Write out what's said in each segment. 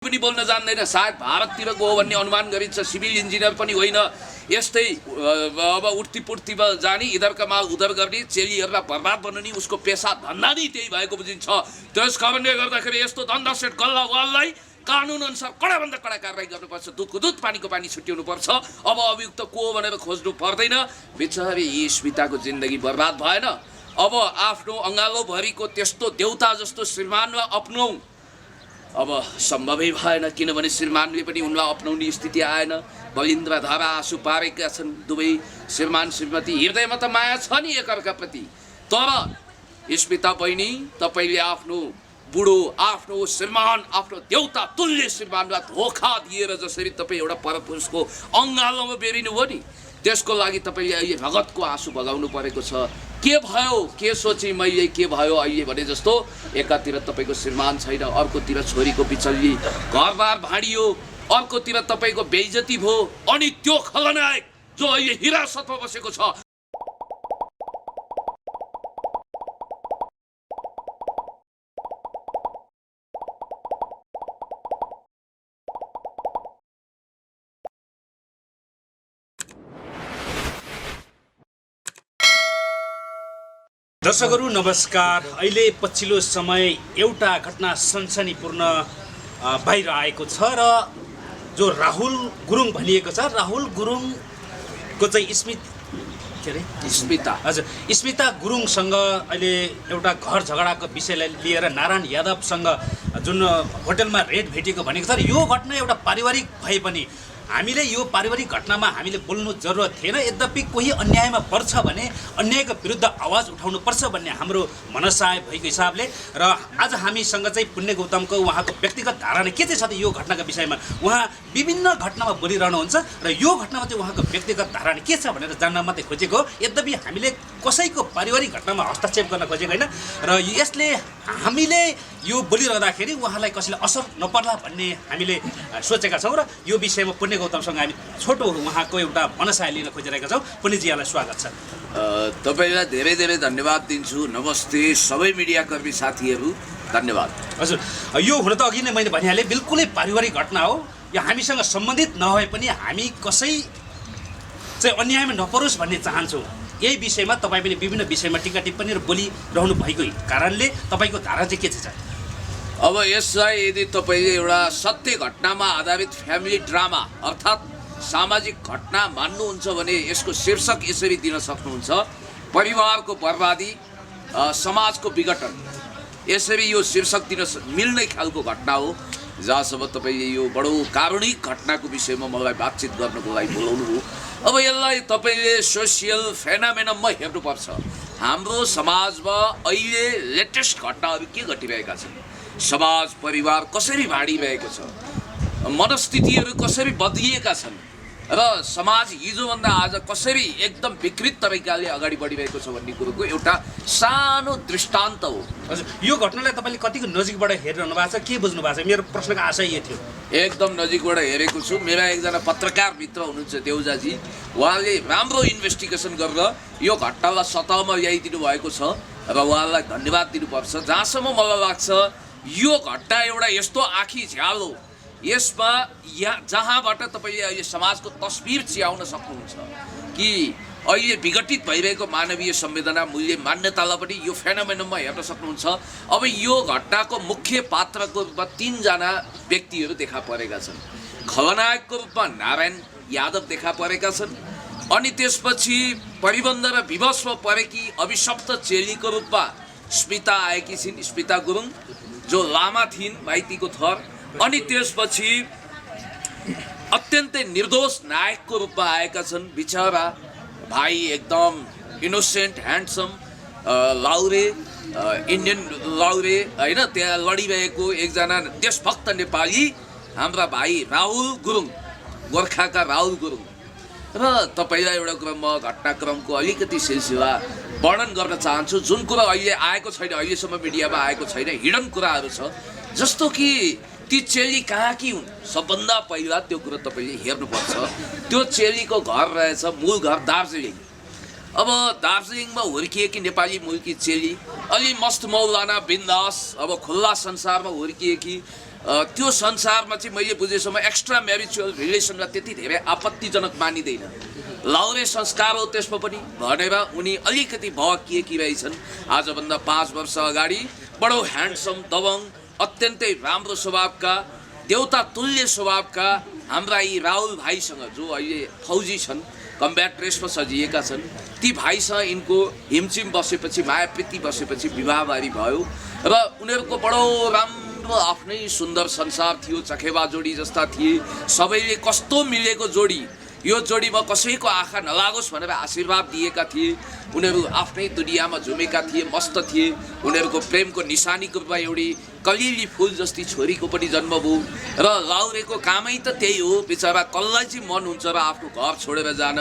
पनि बोल्न जान्दैन, सायद भारततिरको हो भन्ने अनुमान गरिन्छ। सिभिल इन्जिनियर पनि होइन, यस्तै अब उठ्तीपुर्तीमा जाने, इधरका माल उधर गर्ने, चेलीहरूलाई बर्बाद बनाउने उसको पेसा धन्दा नै त्यही भएको बुझिन्छ। त्यस कारणले गर्दाखेरि यस्तो धन्दा सेट गल्लावाललाई कानुन अनुसार कडाभन्दा कडा कारवाही गर्नुपर्छ। दुधको दुध पानीको पानी छुट्याउनुपर्छ। अब अभियुक्त को हो भनेर खोज्नु पर्दैन। बिचारी यी स्मिताको जिन्दगी बर्बाद भएन। अब आफ्नो अँगालोभरिको त्यस्तो देउता जस्तो श्रीमानलाई अपनाऊ अब सम्भवै भएन, किनभने श्रीमानले पनि उनलाई अपनाउने स्थिति आएन। बलिन्द्र धारा आँसु पारेका छन् दुवै श्रीमान श्रीमती। हृदयमा त माया छ नि एकअर्काप्रति, तर स्मिता बहिनी तपाईँले आफ्नो बुढो, आफ्नो श्रीमान, आफ्नो देउता तुल्य श्रीमानलाई धोका दिएर जसरी तपाईँ एउटा परपुरुषको अङ्गालोमा बेरिनु हो नि, त्यसको लागि तपाईँले अहिले रगतको आँसु बगाउनु परेको छ। के भयो, के सोचेँ मैले, के भयो अहिले भने जस्तो एकातिर तपाईँको श्रीमान छैन, अर्कोतिर छोरीको बिचल्ली, घरबार भाँडियो, अर्कोतिर तपाईँको बेइज्जती भयो, अनि त्यो खलनायक जो अहिले हिरासतमा बसेको छ। दर्शकहरू नमस्कार। अहिले पछिल्लो समय एउटा घटना सनसनीपूर्ण बाहिर आएको छ र जो राहुल गुरुङ भनिएको छ, राहुल गुरुङको चाहिँ स्मिता हजुर स्मिता गुरुङसँग अहिले एउटा घर झगडाको विषयलाई लिएर नारायण यादवसँग जुन होटलमा रेड भेटेको भनेको छ। यो घटना एउटा पारिवारिक भए पनि हामीले यो पारिवारिक घटनामा हामीले बोल्नु जरुरत थिएन। यद्यपि कोही अन्यायमा पर्छ भने अन्यायको विरुद्ध आवाज उठाउनुपर्छ भन्ने हाम्रो मनसाय भएको हिसाबले र आज हामीसँग चाहिँ पुण्य गौतमको उहाँको व्यक्तिगत धारणा के चाहिँ छ त यो घटनाको विषयमा। उहाँ विभिन्न घटनामा बोलिरहनुहुन्छ र यो घटनामा चाहिँ उहाँको व्यक्तिगत धारणा के छ भनेर जान्न मात्रै खोजेको। यद्यपि हामीले कसैको पारिवारिक घटनामा हस्तक्षेप गर्न खोजेको होइन र यसले हामीले यो बोलिरहँदाखेरि उहाँलाई कसैले असर नपर्ला भन्ने हामीले सोचेका छौँ र यो विषयमा पुण्य गौतमसँग हामी छोटो उहाँको एउटा मनसाय लिन खोजिरहेका छौँ। पुण्यजी, यहाँलाई स्वागत छ। तपाईँलाई धेरै धेरै धन्यवाद दिन्छु। नमस्ते सबै मिडियाकर्मी साथीहरू, धन्यवाद। हजुर, यो हुन त अघि नै मैले भनिहालेँ बिल्कुलै पारिवारिक घटना हो। यो हामीसँग सम्बन्धित नभए पनि हामी कसै चाहिँ अन्यायमा नपरोस् भन्ने चाहन्छौँ। यही विषयमा तपाईँ पनि विभिन्न विषयमा टिका टिप्पणी र बोलिरहनु भएको कारणले तपाईँको धारणा चाहिँ के छ? अब यसलाई यदि तपाईँले एउटा सत्य घटनामा आधारित फ्यामिली ड्रामा अर्थात् सामाजिक घटना मान्नुहुन्छ भने यसको शीर्षक यसरी दिन सक्नुहुन्छ, परिवारको बर्बादी, समाजको विघटन। यसरी यो शीर्षक दिन मिल्ने खालको घटना हो। जहाँसम्म तपाईँले यो बडो कारुणिक घटनाको विषयमा मलाई बातचित गर्नको लागि बोलाउनु हो। अब यसलाई तपाईँले सोसियल फेनामेनममा हेर्नुपर्छ। हाम्रो समाजमा अहिले लेटेस्ट घटनाहरू के घटिरहेका छन्, समाज परिवार कसरी भाँडिरहेको छ, मनस्थितिहरू कसरी बदलिएका छन् र समाज हिजोभन्दा आज कसरी एकदम विकृत तरिकाले अगाडि बढिरहेको छ भन्ने कुरोको एउटा सानो दृष्टान्त हो। हजुर, यो घटनालाई तपाईँले कतिको नजिकबाट हेरिरहनु भएको छ, के बुझ्नु भएको छ? मेरो प्रश्नको आशय यो थियो। एकदम नजिकबाट हेरेको छु। मेरा एकजना पत्रकार मित्र हुनुहुन्छ देउजाजी, उहाँले राम्रो इन्भेस्टिगेसन गरेर यो घटनालाई सतहमा ल्याइदिनु भएको छ र उहाँलाई धन्यवाद दिनुपर्छ। जहाँसम्म मलाई लाग्छ यो घटना एउटा यस्तो आँखी झ्यालो, यसमा जहाँबाट तपाईँले अहिले समाजको तस्बिर चियाउन सक्नुहुन्छ कि अहिले विघटित भइरहेको मानवीय संवेदना मूल्य मान्यतालाई पनि यो फेनोमेननमा हेर्न सक्नुहुन्छ। अब यो घटनाको मुख्य पात्रको रूपमा 3 जना व्यक्तिहरू देखा परेका छन्। खलनायकको रूपमा नारायण यादव देखा परेका छन्, अनि त्यसपछि परिबन्ध र विवशमा परेकी अभिशप्त चेलीको रूपमा स्मिता आएकी छिन्, स्मिता गुरुङ, जो लामा थिइन् माइतीको थर। अनि त्यसपछि अत्यन्तै निर्दोष नायकको रूपमा आएका छन् बिचरा भाइ, एकदम innocent handsome Laure, Indian Laure होइन, त्यहाँ लडिरहेको एकजना देशभक्त नेपाली हाम्रा भाइ राहुल गुरुङ, गोर्खाका राहुल गुरुङ। र तपाईँलाई एउटा क्रममा घटनाक्रमको अलिकति सिलसिला वर्णन गर्न चाहन्छु, जुन कुरा अहिले आएको छैन, अहिलेसम्म मिडियामा आएको छैन, हिडन कुराहरू छ। जस्तो कि ती चेली कहाँकी हुन्, सबभन्दा पहिला त्यो कुरो तपाईँले हेर्नुपर्छ। त्यो चेलीको घर रहेछ, मूल घर दार्जिलिङ। अब दार्जिलिङमा हुर्किएकी नेपाली मूलकी चेली, अलि मस्त मौलाना बिन्दास, अब खुल्ला संसारमा हुर्किएकी त्यो संसारमा चाहिँ मैले बुझेसम्म एक्स्ट्रा म्यारिचुअल रिलेसनलाई त्यति धेरै आपत्तिजनक मानिँदैन। लाउरे संस्कार हो त्यसमा पनि भनेर उनी अलिकति भड्किएकी रहेछन्। आजभन्दा 5 वर्ष अगाडि बडो ह्यान्डसम दबङ अत्यन्तै राम्रो स्वभावका देउता तुल्य स्वभावका हाम्रा यी राहुल भाइसँग जो अहिले फौजी छन्, कम्ब्याट ड्रेसमा सजिएका छन्, ती भाइसँग यिनको हिमचिम बसेपछि मायाप्रीति बसेपछि विवाहबारी भयो र उनीहरूको बडो राम्रो आफ्नै सुन्दर संसार थियो। चखेवा जोडी जस्ता थिए, सबैले कस्तो मिलेको जोडी, यो जोडीमा कसैको आँखा नलागोस् भनेर आशीर्वाद दिएका थिए। उनीहरू आफ्नै दुनियाँमा झुमेका थिए, मस्त थिए। उनीहरूको प्रेमको निशानीको रूपमा एउटी कलिली फुल जस्ती छोरीको पनि जन्म भयो र लाउरेको कामै त त्यही हो। बिचरा कसलाई चाहिँ मन हुन्छ र आफ्नो घर छोडेर जान,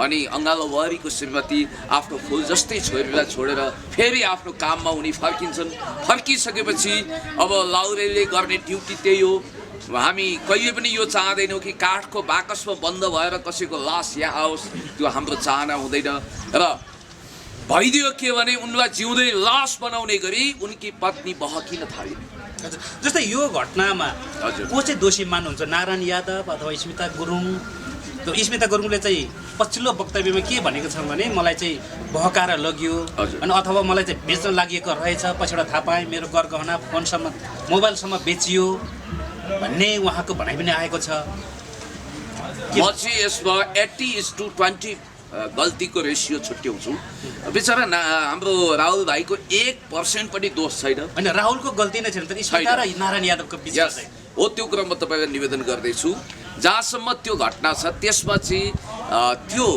अनि अङ्गालो वहरीको श्रीमती आफ्नो फुल जस्तै छोरीलाई छोडेर फेरि आफ्नो काममा उनी फर्किन्छन्। फर्किसकेपछि अब लाउरेले गर्ने ड्युटी त्यही हो। हामी कहिले पनि यो चाहँदैनौँ कि काठको बाकसमा बन्द भएर कसैको लास यहाँ आओस्, त्यो हाम्रो चाहना हुँदैन। र भइदियो के भने उनलाई जिउँदै लास बनाउने गरी उनकी पत्नी बहकिन थालिन्। जस्तै यो घटनामा हजुर को चाहिँ दोषी मान्नुहुन्छ, नारायण यादव अथवा स्मिता गुरुङ? त्यो स्मिता गुरुङले चाहिँ पछिल्लो वक्तव्यमा के भनेको छ भने मलाई चाहिँ बहकाएर लग्यो अनि अथवा मलाई चाहिँ बेच्न लागि रहेछ, पछिबाट थाहा पाएँ मेरो गरगहना फोनसम्म मोबाइलसम्म बेचियो भन्ने उहाँको भनाइ पनि आएको छ। म चाहिँ यसमा 80:20 गल्तीको रेसियो छुट्याउँछु। बिचरा हाम्रो राहुल भाइको 1% पनि दोष छैन। होइन, राहुलको गल्ती नै छैन, तर स्मिता र नारायण यादवको बिचमा चाहिँ हो। त्यो कुरा म तपाईँलाई निवेदन गर्दैछु। जहाँसम्म त्यो घटना छ त्यसमा चाहिँ त्यो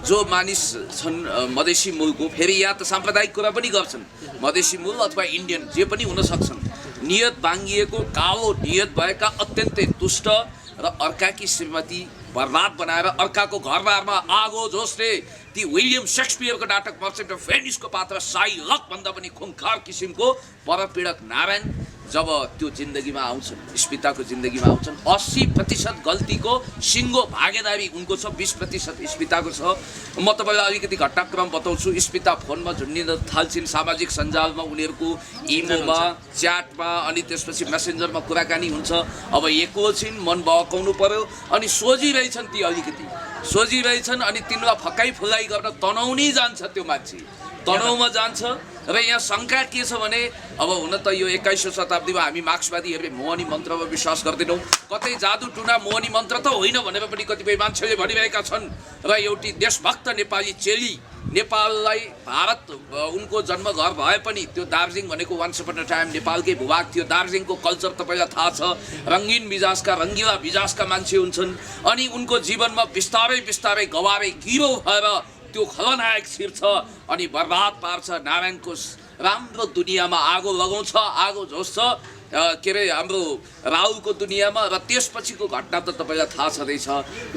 जो मानिस छन् मधेसी मूलको, फेरि या त साम्प्रदायिक कुरा पनि गर्छन्, मधेसी मूल अथवा इन्डियन जे पनि हुन सक्छन्, नियत बाङ्गिएको कालो नियत भएका अत्यन्तै दुष्ट र अर्काकी श्रीमती बर्बाद बनाएर अर्काको घरबारमा आगो जोसले ती विलियम शेक्सपियरको नाटक मर्चेन्ट अफ भेनिसको पात्र साइलक भन्दा पनि खुङ्खार किसिमको परपीडक नारायण जब त्यो जिन्दगीमा आउँछन्, स्मिताको जिन्दगीमा आउँछन्, 80% गल्तीको सिङ्गो भागेदारी उनको छ, 20% स्मिताको छ। म तपाईँलाई अलिकति घटनाक्रम बताउँछु। स्मिता फोनमा झुन्डिन थाल्छिन्, सामाजिक सञ्जालमा उनीहरूको इमोमा च्याटमा अनि त्यसपछि मेसेन्जरमा कुराकानी हुन्छ। अब एक्लो छिन्, मन बहकाउनु पर्यो अनि सोझिरहेछन्, ती अलिकति सोझिरहेछन् अनि तिनलाई फकाइ फुलाइ गर्न तनाउनै जान्छ, त्यो मान्छे तनाउमा जान्छ। र यहाँ शङ्का के छ भने अब हुन त यो 21औं शताब्दीमा हामी मार्क्सवादीहरूले मोहनी मन्त्रमा विश्वास गर्दैनौँ, कतै जादु टुना मोहनी मन्त्र त होइन भनेर पनि कतिपय मान्छेले भनिरहेका छन्। र एउटी देशभक्त नेपाली चेली, नेपाललाई भारत उनको जन्मघर भए पनि त्यो दार्जिलिङ भनेको वान्स अपन अ टाइम नेपालकै भूभाग थियो। दार्जिलिङको कल्चर तपाईँलाई थाहा छ, रङ्गीन मिजाजका रङ्गिला मिजाजका मान्छे हुन्छन् अनि उनको जीवनमा बिस्तारै बिस्तारै गवारे किरो भएर त्यो खलनायक छिर्छ अनि बर्बाद पार्छ, नारायणको राम्रो दुनियाँमा आगो लगाउँछ, आगो झोस्छ के अरे हाम्रो राहुलको दुनियाँमा। र त्यसपछिको घटना त तपाईँलाई थाहा छँदैछ।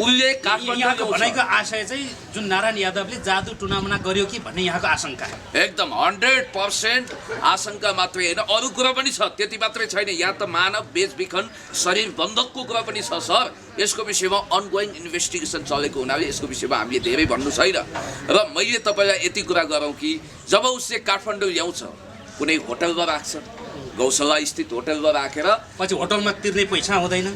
उसले यहाँको भनाइको आशय चाहिँ जुन नारायण यादवले जादु टुनामुना गर्यो कि भन्ने यहाँको आशंका एकदम 100% आशंका मात्रै होइन, अरू कुरा पनि छ, त्यति मात्रै छैन। यहाँ त मानव बेचबिखन शरीर बन्धकको कुरा पनि छ सर। यसको विषयमा अनगोइङ इन्भेस्टिगेसन चलेको हुनाले यसको विषयमा हामीले धेरै भन्नु छैन। र मैले तपाईँलाई यति कुरा गरौँ कि जब उसले काठमाडौँ ल्याउँछ, कुनै होटलमा राख्छ, गौशाला स्थित होटलमा राखेर पछि होटलमा तिर्ने पैसा हुँदैन।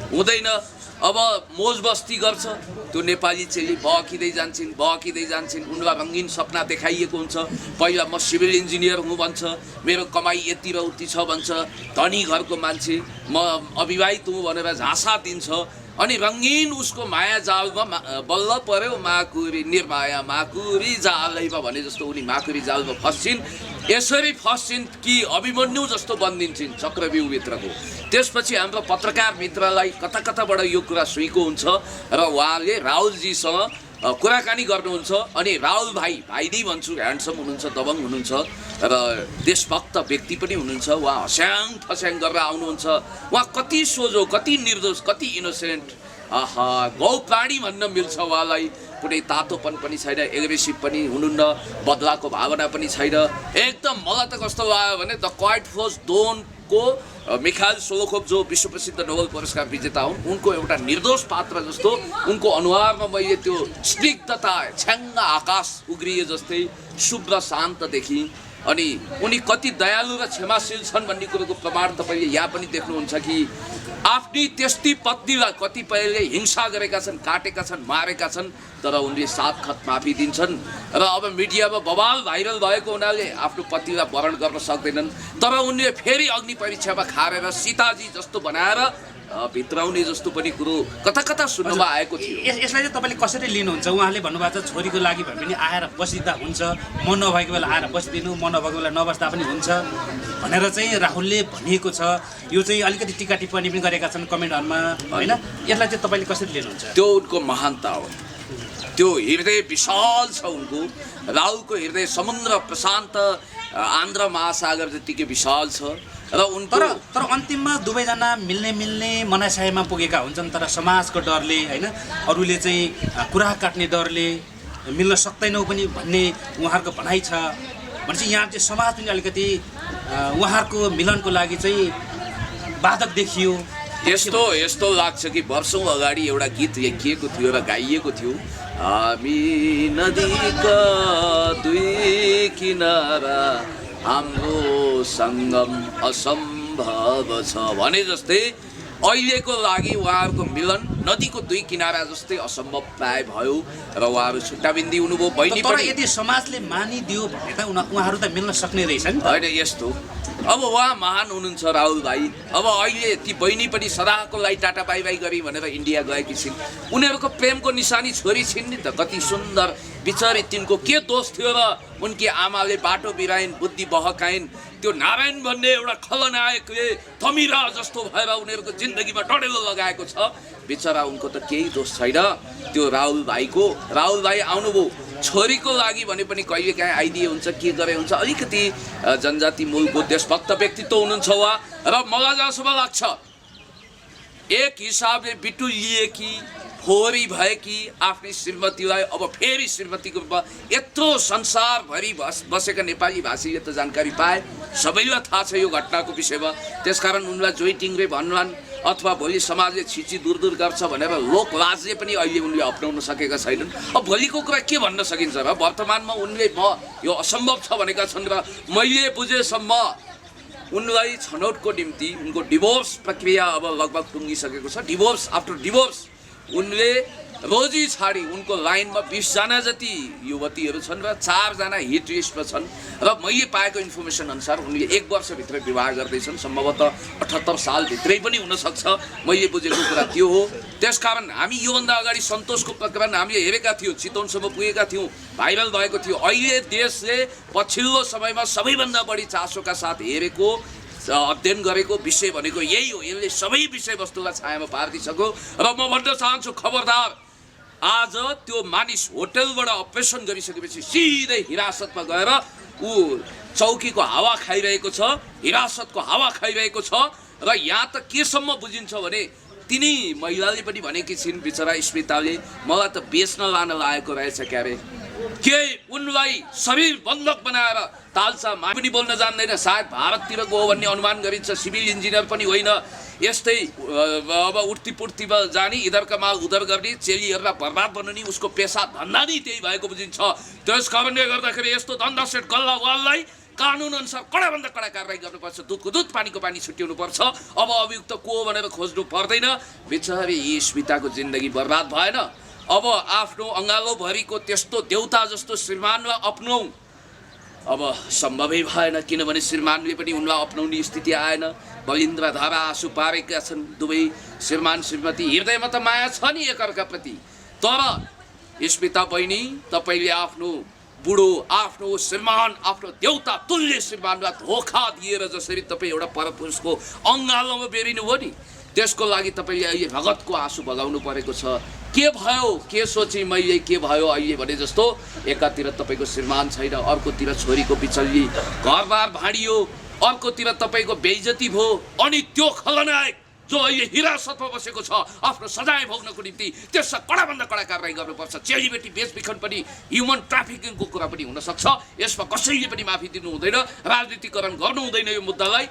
अब मोज बस्ती गर्छ। त्यो नेपाली चेली बहकिँदै जान्छन्, उनलाई रङ्गीन सपना देखाइएको हुन्छ। पहिला म सिभिल इन्जिनियर हुँ भन्छ, मेरो कमाइ यति र उति छ भन्छ, धनी घरको मान्छे, म अविवाहित हुँ भनेर झाँसा दिन्छ अनि रङ्गीन उसको माया जालमा बल्ल पर्यो माकुरी निर्माया माकुरी जालैमा भने जस्तो उनी माकुरी जालमा फस्छिन्। यसरी फस्छिन् कि अभिमन्यु जस्तो बनिन्छन् चक्रव्यूहभित्रको। त्यसपछि हाम्रो पत्रकार मित्रलाई कता कताबाट यो कुरा सुइको हुन्छ र उहाँले राहुलजीसँग कुराकानी गर्नुहुन्छ अनि राहुल भाइ नै भन्छु, ह्यान्डसम हुनुहुन्छ, दबङ हुनुहुन्छ र देशभक्त व्यक्ति पनि हुनुहुन्छ। उहाँ हस्याङ फस्याङ गरेर आउनुहुन्छ। उहाँ कति सोझो, कति निर्दोष, कति इनोसेन्ट, आहा गौ प्राणी भन्न मिल्छ उहाँलाई। कुनै तातोपन पनि छैन, एग्रेसिभ पनि हुनुहुन्न, बदलाको भावना पनि छैन। एकदम मलाई त कस्तो लाग्यो भने द क्वाइट फोर्स दोनको मिखाइल सोलोखोभ जो विश्व प्रसिद्ध नोबेल पुरस्कार विजेता हुन्, उनको एउटा निर्दोष पात्र जस्तो उनको अनुहारमा मैले त्यो स्निग्धता, छ्याङ्ग आकाश उग्रिए जस्तै शुभ्र शान्त देखेँ। अनि उनी कति दयालु र क्षमाशील छन् भन्ने कुरोको प्रमाण तपाईँले यहाँ पनि देख्नुहुन्छ कि आफ्नी त्यस्ती पत्नीलाई कतिपयले हिंसा गरेका छन्, काटेका छन्, मारेका छन्, तर उनले सात खत माफी दिन्छन् र अब मिडियामा बवाल भाइरल भएको हुनाले आफ्नो पतिलाई वरण गर्न सक्दैनन्, तर उनले फेरि अग्नि परीक्षामा खारेर सीताजी जस्तो बनाएर भित्राउने जस्तो पनि कुरो कता कता सुन्नमा आएको थियो। यसलाई चाहिँ तपाईँले कसरी लिनुहुन्छ? उहाँले भन्नुभएको छ छोरीको लागि भए पनि आएर बसिदिँदा हुन्छ, म नभएको बेला आएर बसिदिनु, म नभएको बेला नबस्दा पनि हुन्छ भनेर चाहिँ राहुलले भनिएको छ। यो चाहिँ अलिकति टिका टिप्पणी पनि गरेका छन् कमेन्टहरूमा, होइन? यसलाई चाहिँ तपाईँले कसरी लिनुहुन्छ? त्यो उनको महानता हो, त्यो हृदय विशाल छ उनको। राहुलको हृदय समुद्र प्रशान्त आन्ध्र महासागर जतिकै विशाल छ र उनको तर अन्तिममा दुवैजना मिल्ने मनासायमा पुगेका हुन्छन्, तर समाजको डरले, होइन, अरूले चाहिँ कुरा काट्ने डरले मिल्न सक्दैनौँ पनि भन्ने उहाँहरूको भनाइ छ। भनेपछि यहाँ चाहिँ समाज पनि अलिकति उहाँहरूको मिलनको लागि चाहिँ बाधक देखियो। यस्तो लाग्छ कि वर्षौँ अगाडि एउटा गीत लेखिएको थियो र गाइएको थियो, हामी नदीका दुई किनारा हाम्रो सङ्गम असम्भव छ भने जस्तै अहिलेको लागि उहाँहरूको मिलन नदीको दुई किनारा जस्तै असम्भव प्राय भयो र उहाँहरू छुट्टाबिन्दी हुनुभयो। बहिनी तर यदि समाजले मानिदियो भने त उहाँहरू त मिल्न सक्ने रहेछन्। होइन, यस्तो अब उहाँ महान हुनुहुन्छ राहुल भाइ। अब अहिले ती बहिनी पनि सदाको लागि टाटा बाई बाई गरी भनेर इन्डिया गएकी छिन्। उनीहरूको प्रेमको निशानी छोरी छिन् नि त, कति सुन्दर बिचारी। तिनको के दोष थियो र उनकी आमाले बाटो बिराइन्, बुद्धि बहकाइन्। त्यो नारायण भन्ने एउटा खलनायकले थमिरा जस्तो भएर उनीहरूको जिन्दगीमा डडेलो लगाएको छ। बिचरा उनको त केही दोष छैन त्यो राहुल भाइको। राहुल भाइ आउनुभयो छोरीको लागि भने पनि कहिले काहीँ आइदिए हुन्छ, के गरे हुन्छ। अलिकति जनजाति मूलको देशभक्त व्यक्तित्व हुनुहुन्छ उहाँ र मलाई जहाँसम्म लाग्छ एक हिसाबले बिटुलिएकी फोहोरी भएकी आफ्नै श्रीमतीलाई अब फेरि श्रीमतीको रूपमा यत्रो संसारभरि बसेका नेपाली भाषीले त जानकारी पाए, सबैलाई थाहा छ यो घटनाको विषयमा। त्यसकारण उनलाई जोइ टिङ्ग्रे भन्लान् अथवा भोलि समाजले छिची दूर गर्छ भनेर लोकलाजले पनि अहिले उनले अपनाउन सकेका छैनन्। अब भोलिको कुरा के भन्न सकिन्छ र? वर्तमानमा उनले यो असम्भव छ भनेका छन् र मैले बुझेसम्म उनलाई छनौटको निम्ति उनको डिभोर्स प्रक्रिया अब लगभग टुङ्गिसकेको छ। डिभोर्स आफ्टर डिभोर्स उनले रोजी छाडी उनको लाइनमा 20 जना जति युवतीहरू छन् र 4 जना हिट लिस्टमा छन् र मैले पाएको इन्फर्मेसन अनुसार उनले 1 वर्षभित्र विवाह गर्दैछन्। सम्भवतः 78 सालभित्रै पनि हुनसक्छ, मैले बुझेको कुरा त्यो हो। त्यसकारण हामी योभन्दा अगाडि सन्तोषको प्रकरण हामीले हेरेका थियौँ, चितवनसम्म पुगेका थियौँ, भाइरल भएको थियो। अहिले देशले पछिल्लो समयमा सबैभन्दा बढी चासोका साथ हेरेको अध्ययन गरेको विषय भनेको यही हो। यसले सबै विषयवस्तुलाई छायामा पारिदिसक्यो र म भन्न चाहन्छु खबरदार, आज त्यो मानिस होटलबाट अपरेसन गरिसकेपछि सिधै हिरासतमा गएर ऊ चौकीको हावा खाइरहेको छ, हिरासतको हावा खाइरहेको छ। र यहाँ त केसम्म बुझिन्छ भने तिनी महिलाले पनि भनेकी छिन्, बिचरा स्मिताले, मलाई त बेच्न लान लागेको रहेछ क्यारे, के उनलाई शरीर बन्धक बनाएर ताल्सा पनि बोल्न जान्दैन, सायद भारततिर गयो भन्ने अनुमान गरिन्छ। सिभिल इन्जिनियर पनि होइन, यस्तै अब उठ्तीपुर्तीमा जाने, इधरका माल उधर गर्ने, चेलीहरूलाई बर्बाद बनाउने उसको पेसा धन्दा नै त्यही भएको बुझिन्छ। त्यस कारणले गर्दाखेरि यस्तो धन्दा सेट गल्ला वाललाई कानुन अनुसार कडाभन्दा कडा कारवाही गर्नुपर्छ। दुधको दुध पानीको पानी छुट्याउनु पर्छ। अब अभियुक्त को भनेर खोज्नु पर्दैन। बिचारी यी स्मिताको जिन्दगी बर्बाद भएन। अब आफ्नो अँगालोभरिको त्यस्तो देउता जस्तो श्रीमानलाई अपनाऊ अब सम्भवै भएन, किनभने श्रीमानले पनि उनलाई अपनाउने स्थिति आएन। बलिन्द्र धारा आँसु पारेका छन् दुवै श्रीमान श्रीमती। हृदयमा त माया छ नि एकअर्काप्रति, तर स्मिता बहिनी, तपाईँले आफ्नो बुढो, आफ्नो श्रीमान, आफ्नो देउता तुल्य श्रीमानलाई धोका दिएर जसरी तपाईँ एउटा परपुरुषको अङ्गालोमा बेरिनु हो नि, त्यसको लागि तपाईँले अहिले भगतको आँसु बगाउनु परेको छ। के भयो, के सोचेँ मैले, के भयो अहिले भने जस्तो एकातिर तपाईँको श्रीमान छैन, अर्कोतिर छोरीको बिचल्ली, घरबार भाँडियो, अर्कोतिर तपाईँको बेइज्जती भयो। अनि त्यो खलनायक जो अहिले हिरासतमा बसेको छ आफ्नो सजाय भोग्नको निम्ति, त्यसमा कडाभन्दा कडा कारवाही गर्नुपर्छ। चेलीबेटी बेचबिखन पनि ह्युमन ट्राफिकिङको कुरा पनि हुनसक्छ। यसमा कसैले पनि माफी दिनु हुँदैन, राजनीतिकरण गर्नु हुँदैन यो मुद्दालाई।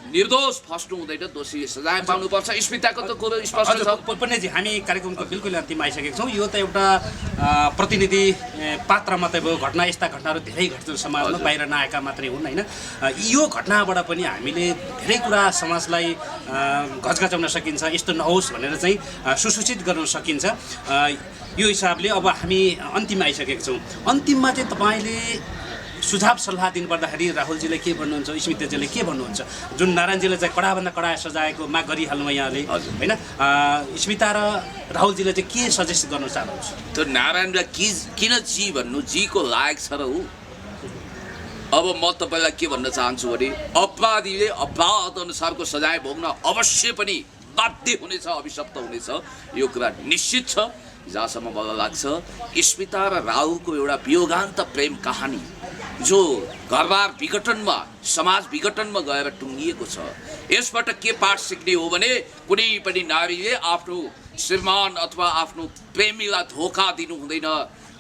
निर्दोष फस्नु हुँदैन, दोषीले सजाय पाउनुपर्छ। स्मिताको त कुरो स्पष्ट छ। पन्नेजी, हामी कार्यक्रमको बिल्कुल अन्तिम आइसकेका छौँ। यो त एउटा प्रतिनिधि पात्र मात्रै भयो। घटना, यस्ता घटनाहरू धेरै घट्छन् समाजमा, बाहिर नआएका मात्रै हुन् होइन। यो घटनाबाट पनि हामीले धेरै कुरा समाजलाई घचघचाउन सकिन्छ, यस्तो नहोस् भनेर चाहिँ सुसूचित गर्न सकिन्छ। यो हिसाबले अब हामी अन्तिममा आइसकेका छौँ। अन्तिममा चाहिँ तपाईँले सुझाव सल्लाह दिनुपर्दाखेरि राहुलजीले के भन्नुहुन्छ, स्मिताजीले के भन्नुहुन्छ? जुन नारायणजीले चाहिँ कडाभन्दा कडा सजायको माग गरिहाल्नु यहाँले होइन, स्मिता र राहुलजीले चाहिँ के सजेस्ट गर्न चाहनुहुन्छ? त्यो नारायणलाई किन जी भन्नु, जीको लायक छ र ऊ? अब म तपाईँलाई के भन्न चाहन्छु भने अपराधीले अपराध अनुसारको सजाय भोग्न अवश्य पनि बाध्य हुनेछ, अभिशप्त हुनेछ। यो कुरा निश्चित छ। जहाँसम्म मलाई लाग्छ स्मिता र राहुलको एउटा वियोगान्त प्रेम कहानी जो घरबार विघटनमा, समाज विघटनमा गएर टुङ्गिएको छ, यसबाट के पाठ सिक्ने हो भने कुनै पनि नारीले आफ्नो श्रीमान अथवा आफ्नो प्रेमीलाई धोका दिनु हुँदैन।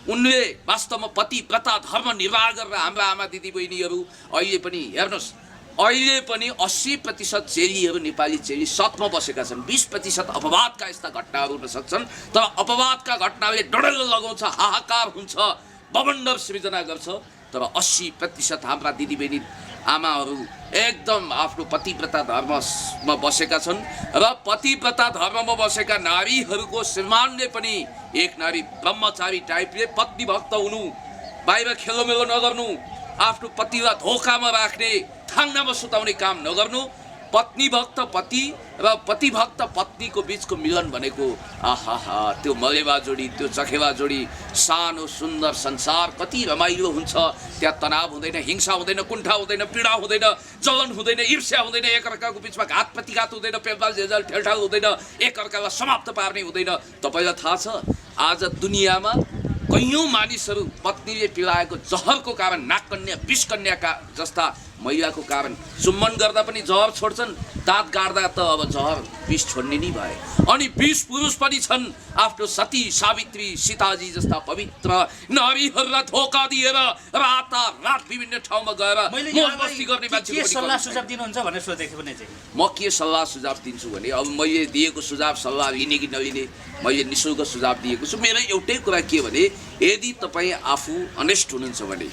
उनले वास्तवमा पतिव्रता धर्म निर्वाह गरेर हाम्रा आमा दिदीबहिनीहरू अहिले पनि हेर्नुहोस्, अहिले पनि 80% चेलीहरू, नेपाली चेली सतमा बसेका छन्। 20% अपवादका यस्ता घटनाहरू हुन सक्छन्, तर अपवादका घटनाले डडल्लो लगाउँछ, हाहाकार हुन्छ, बवण्डर सृजना गर्छ। तर 80% हाम्रा दिदीबहिनी आमाहरू एकदम आफ्नो पतिव्रता धर्ममा बसेका छन् र पतिव्रता धर्ममा बसेका नारीहरूको श्रीमानले पनि एक नारी ब्रह्मचारी टाइपले पत्नी भक्त हुनु, बाहिर खेलोमेलो नगर्नु, आफ्नो पतिलाई धोकामा राख्ने, थाङ्नामा सुताउने काम नगर्नु, पत्नी भक्त पति र पतिभक्त पत्नीको बिचको मिलन भनेको आहा त्यो मलेवा जोडी, त्यो चखेवा जोडी, सानो सुन्दर संसार कति रमाइलो हुन्छ। त्यहाँ तनाव हुँदैन, हिंसा हुँदैन, कुण्ठा हुँदैन, पीडा हुँदैन, जलन हुँदैन, ईर्ष्या हुँदैन, एकअर्काको बिचमा घात प्रतिघात हुँदैन, पेलपाल झेलझाल ठेलठाल हुँदैन, एकअर्कालाई समाप्त पार्ने हुँदैन। तपाईँलाई थाहा छ आज दुनियाँमा कैयौँ मानिसहरू पत्नीले पिलाएको जहरको कारण, नागकन्या विषकन्याका जस्ता महिलाको कारण चुम्बन गर्दा पनि जहर छोड्छन्, दाँत गाड्दा त अब जहर विष छोड्ने नै भए। अनि 20 पुरुष पनि छन् आफ्नो सती सावित्री सीताजी जस्ता पवित्र नारीहरूलाई धोका दिएर रातारात विभिन्न ठाउँमा गएर मौजमस्ती गर्ने मान्छे। के सल्लाह सुझाव दिनुहुन्छ भनेर सोधेको भने चाहिँ म के सल्लाह सुझाव दिन्छु भने अब मैले दिएको सुझाव सल्लाह लिने कि नलिने, मैले निःशुल्क सुझाव दिएको छु। मेरो एउटै कुरा के भने यदि तपाईँ आफू अनेस्ट हुनुहुन्छ भने,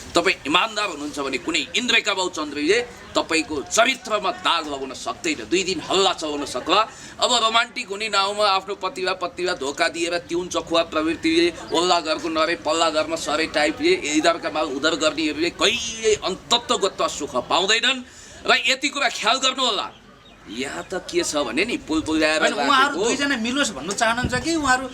तपाईँ इमान्दार हुनुहुन्छ भने कुनै इन्द्रका बाउ चन्द्रले तपाईँको चरित्रमा दाग लगाउन सक्दैन, 2 दिन हल्ला चलाउन सक्ला। अब रोमान्टिक हुने नाउँमा आफ्नो पतिलाई धोका दिएर तिउन चखुवा प्रवृत्तिले ओल्ला घरको नरे पल्ला घरमा सरे टाइपले इधरका माल उधर गर्नेहरूले कहिले अन्तत्वगत सुख पाउँदैनन्। र यति कुरा ख्याल गर्नु होला, यहाँ त के छ भने नि पुल ल्याएर उहाँहरू दुईजना मिलोस् भन्नु चाहनुहुन्छ कि उहाँहरू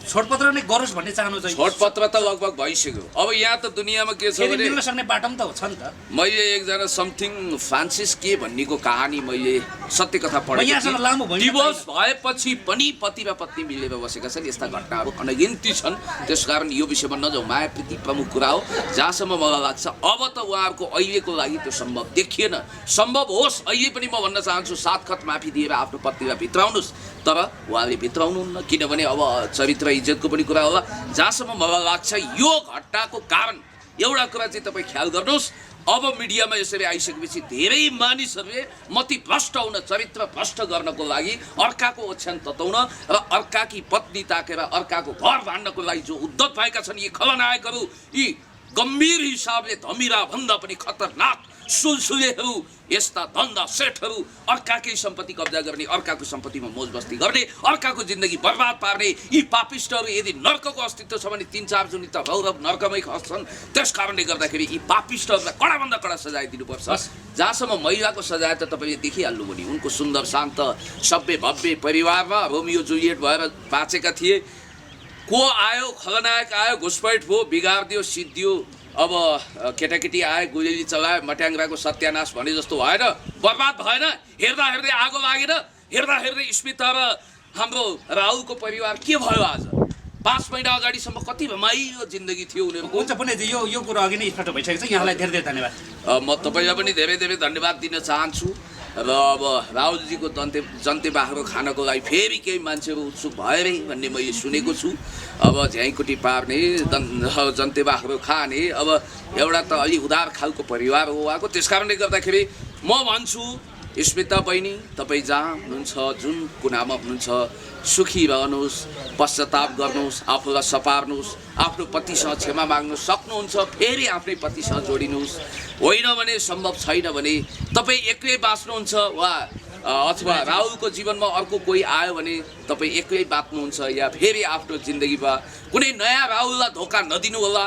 छोडपत्र नै गरोस् भन्ने चाहनुहुन्छ? छोडपत्र त लगभग भइसक्यो। अब यहाँ त दुनियाँमा के छ भने मिल्न सक्ने बाटो पनि त छ नि त। मैले एकजना समथिङ फ्रान्सिस के भन्नेको कहानी मैले सत्य कथा पढेको, डिभोर्स भएपछि पनि पति र पत्नी मिलेर बसेका छन्। यस्ता घटनाहरू अनगिन्ती छन्। त्यसकारण यो विषयमा नजाउँ, माया प्रीति प्रमुख कुरा हो। जहाँसम्म मलाई लाग्छ अब त उहाँहरूको अहिलेको लागि त्यो सम्भव देखिएन। सम्भव होस् अहिले पनि म भन्न चाहन्छु 7 खत माफी दिएर आफ्नो पत्नीलाई भित्राउनुहोस्, तर उहाँले भित्राउनुहुन्न, किनभने अब चरित्र इज्जतको पनि कुरा होला। जहाँसम्म मलाई लाग्छ यो घटनाको कारण एउटा कुरा चाहिँ तपाईँ ख्याल गर्नुहोस्, अब मिडियामा यसरी आइसकेपछि धेरै मानिसहरूले मति भ्रष्ट हुन, चरित्र भ्रष्ट गर्नको लागि, अर्काको ओछ्यान तताउन र अर्काकी पत्नी ताकेर अर्काको घर भान्नको लागि जो उद्धत भएका छन् यी खलनायकहरू, यी गम्भीर हिसाबले धमिरा भन्दा पनि खतरनाक सुलसुलेहरू, यस्ता धन्दा सेठहरू अर्काकै सम्पत्ति कब्जा गर्ने, अर्काको सम्पत्तिमा मोज मस्ती गर्ने, अर्काको जिन्दगी बर्बाद पार्ने यी पापिष्टहरू यदि नर्कको अस्तित्व छ भने 3-4 जुनी त रौरव नर्कमै खस्छन्। त्यस कारणले गर्दाखेरि यी पापिष्टहरूलाई कडाभन्दा कडा सजाय दिनुपर्छ। जहाँसम्म महिलाको सजाय त तपाईँले देखिहाल्नु भने उनको सुन्दर शान्त सभ्य भव्य परिवारमा रोमियो जुलियट भएर बाँचेका थिए। को आयो, खलनायक आयो, घुसपैठ भयो, बिगारिदियो, सिद्धियो, अब केटाकेटी आए, गुलेली चलायो, मट्याङ्ग्राको सत्यानाश भने जस्तो भएन, बर्बाद भएन। हेर्दा हेर्दै आगो लागेन, हेर्दा हेर्दै स्मिता र हाम्रो राहुलको परिवार के भयो आज? 5 महिना अगाडिसम्म कति रमाइलो जिन्दगी थियो उनीहरूको। हुन्छ पुण्यजी, यो कुरा अघि नै स्पष्ट भइसकेको छ। यहाँलाई धेरै धेरै धन्यवाद। म तपाईँलाई पनि धेरै धेरै धन्यवाद दिन चाहन्छु। र अब राहुलजीको जन्ते बाख्रो खानको लागि फेरि केही मान्छेहरू उत्सुक भए भन्ने मैले सुनेको छु। अब झ्याइकुटी पार्ने, जन्ते बाख्रो खाने, अब एउटा त अलि उदार खालको परिवार हो उहाँको। त्यस कारणले गर्दाखेरि म भन्छु स्मिता बहिनी, तपाईँ जहाँ हुनुहुन्छ, जुन कुनामा हुनुहुन्छ, सुखी रहनुहोस्, पश्चाताप गर्नुहोस्, आफूलाई सपार्नुहोस्, आफ्नो पतिसँग क्षमा माग्नु सक्नुहुन्छ, फेरि आफ्नै पतिसँग जोडिनुहोस्। होइन भने, सम्भव छैन भने तपाईँ एक्लै बाँच्नुहुन्छ वा अथवा राहुलको जीवनमा अर्को कोही आयो भने तपाईँ एक्लै बाँच्नुहुन्छ, या फेरि आफ्नो जिन्दगीमा कुनै नयाँ राहुललाई धोका नदिनु होला।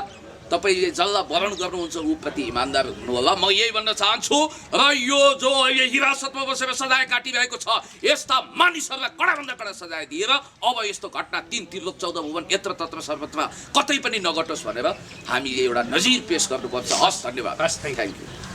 तपाईँले जसलाई वरण गर्नुहुन्छ ऊप्रति इमान्दार हुनु होला। म यही भन्न चाहन्छु। र यो जो अहिले हिरासतमा बसेर सजाय काटिरहेको छ, यस्ता मानिसहरूलाई कडाभन्दा कडा सजाय दिएर अब यस्तो घटना 3 त्रिलोक 14 भुवन यत्र तत्र सर्वत्र कतै पनि नघटोस् भनेर हामीले एउटा नजिर पेश गर्नुपर्छ। हस्, धन्यवाद। हस्, थ्याङ्क यू। Thank you.